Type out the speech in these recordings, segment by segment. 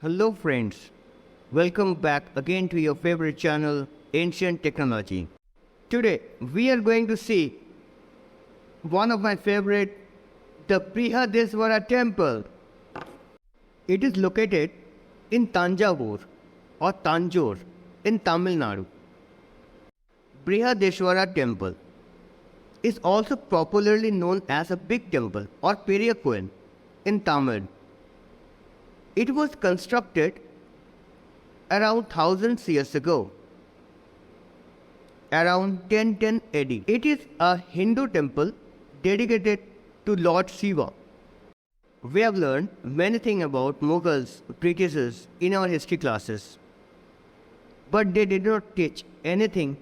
Hello friends, welcome back again to your favorite channel, Ancient Technology. Today we are going to see one of my favorite, the Brihadeshwara temple. It is located in Tanjavur or Tanjore in Tamil Nadu. Brihadeshwara temple is also popularly known as a big temple or PERIYA in Tamil. It was constructed around thousands years ago, around 1010 AD. It is a Hindu temple dedicated to Lord Shiva. We have learned many things about Mughals, Britishers in our history classes, but they did not teach anything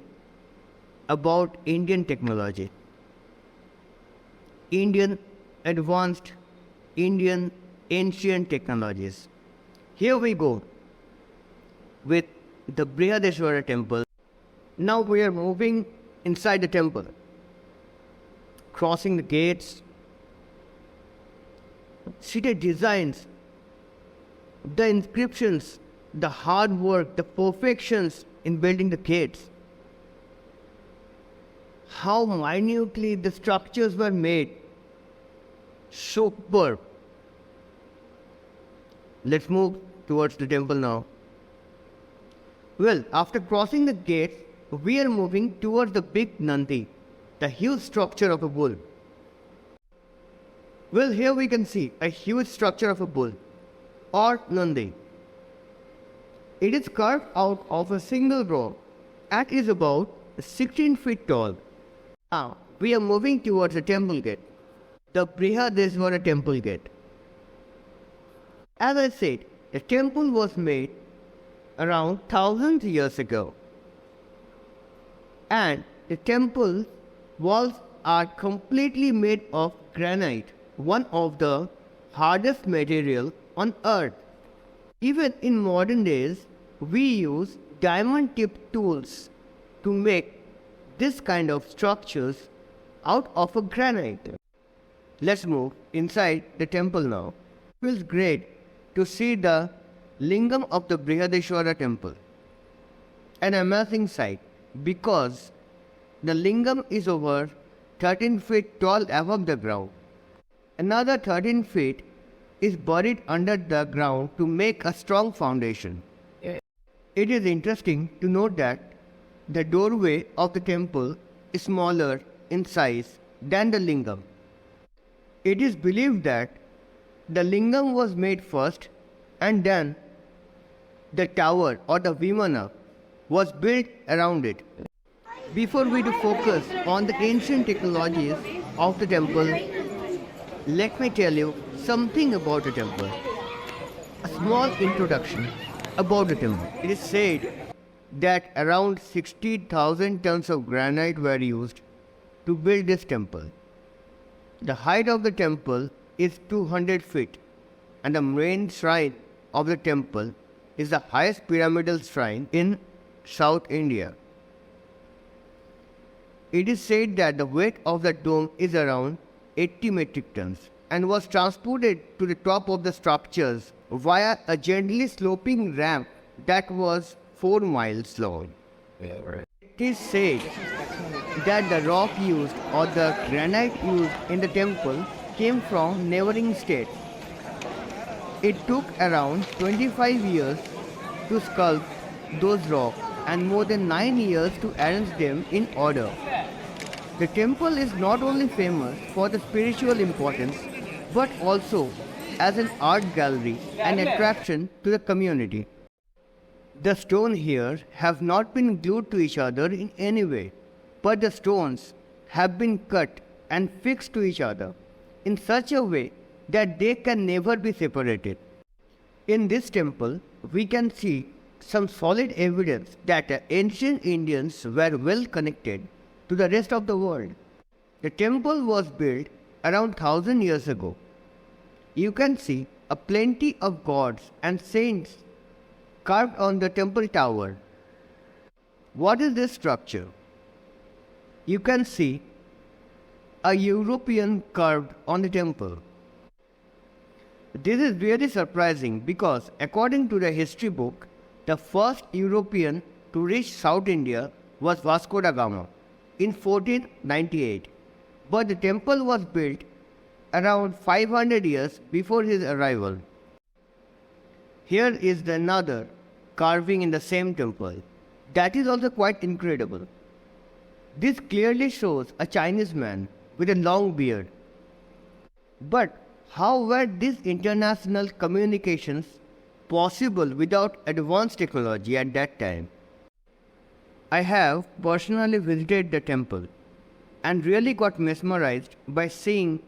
about Indian technology, Indian advanced, Indian ancient technologies. Here we go with the Brihadeshwara temple. Now we are moving inside the temple, crossing the gates. See the designs, the inscriptions, the hard work, the perfections in building the gates. How minutely the structures were made. Superb. Let's move towards the temple now. Well, after crossing the gates, we are moving towards the big Nandi, the huge structure of a bull. Well, here we can see a huge structure of a bull or Nandi. It is carved out of a single rock and is about 16 feet tall. Now, we are moving towards the temple gate, the Brihadeshwara temple gate. As I said, the temple was made around 1000 years ago, and the temple walls are completely made of granite, one of the hardest material on earth. Even in modern days, we use diamond-tipped tools to make this kind of structures out of a granite. Let's move inside the temple now. It feels great to see the lingam of the Brihadeshwara temple. An amazing sight because the lingam is over 13 feet tall above the ground. Another 13 feet is buried under the ground to make a strong foundation. It is interesting to note that the doorway of the temple is smaller in size than the lingam. It is believed that the lingam was made first and then the tower or the vimana was built around it. Before we do focus on the ancient technologies of the temple, let me tell you something about the temple. A small introduction about the temple. It is said that around 60,000 tons of granite were used to build this temple. The height of the temple is 200 feet, and the main shrine of the temple is the highest pyramidal shrine in South India. It is said that the weight of the dome is around 80 metric tons and was transported to the top of the structures via a gently sloping ramp that was 4 miles long. It is said that the rock used or the granite used in the temple came from neighboring states. It took around 25 years to sculpt those rocks and more than 9 years to arrange them in order. The temple is not only famous for the spiritual importance but also as an art gallery and attraction to the community. The stones here have not been glued to each other in any way, but the stones have been cut and fixed to each other in such a way that they can never be separated. In this temple, we can see some solid evidence that the ancient Indians were well connected to the rest of the world. The temple was built around 1000 years ago. You can see a plenty of gods and saints carved on the temple tower. What is this structure? You can see a European carved on the temple. This is really surprising because according to the history book, the first European to reach South India was Vasco da Gama in 1498, but the temple was built around 500 years before his arrival. Here is another carving in the same temple. That is also quite incredible. This clearly shows a Chinese man with a long beard. But how were these international communications possible without advanced technology at that time? I have personally visited the temple and really got mesmerized by seeing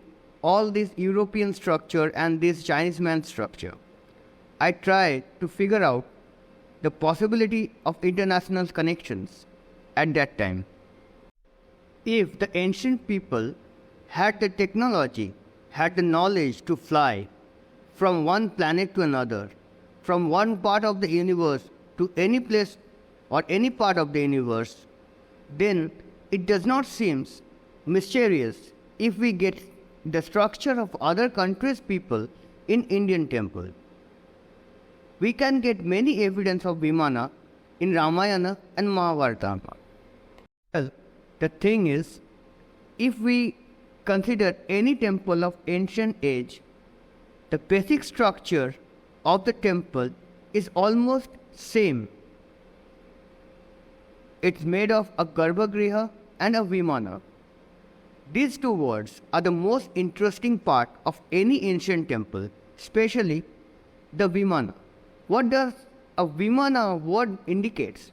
all this European structure and this Chinese man structure. I tried to figure out the possibility of international connections at that time. If the ancient people had the technology, had the knowledge to fly from one planet to another, from one part of the universe to any place or any part of the universe, then it does not seem mysterious if we get the structure of other countries' people in Indian temple. We can get many evidence of Vimana in Ramayana and Mahabharata. Well, the thing is, if we consider any temple of ancient age, the basic structure of the temple is almost same. It's made of a Garbhagriha and a Vimana. These two words are the most interesting part of any ancient temple, especially the Vimana. What does a Vimana word indicates?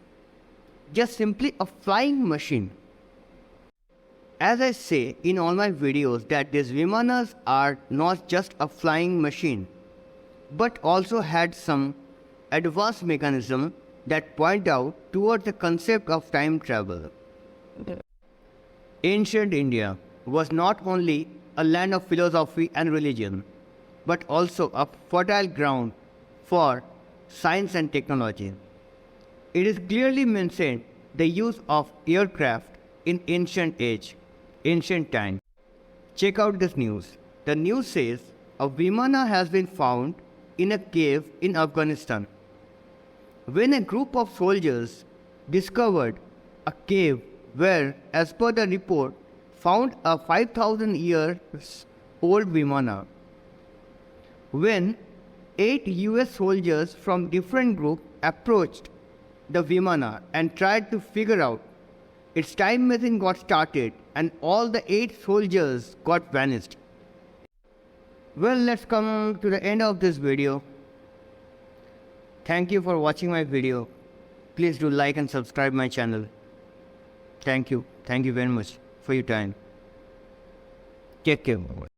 Just simply a flying machine. As I say in all my videos that these Vimanas are not just a flying machine, but also had some advanced mechanism that point out towards the concept of time travel. Ancient India was not only a land of philosophy and religion, but also a fertile ground for science and technology. It is clearly mentioned the use of aircraft in ancient time. Check out this news. The news says a Vimana has been found in a cave in Afghanistan. When a group of soldiers discovered a cave where, as per the report, found a 5,000 years old Vimana. When 8 US soldiers from different groups approached the Vimana and tried to figure out its time machine, got started and all the 8 soldiers got vanished. Well, let's come to the end of this video. Thank you for watching my video. Please do like and subscribe my channel. Thank you. Thank you very much for your time. Take care.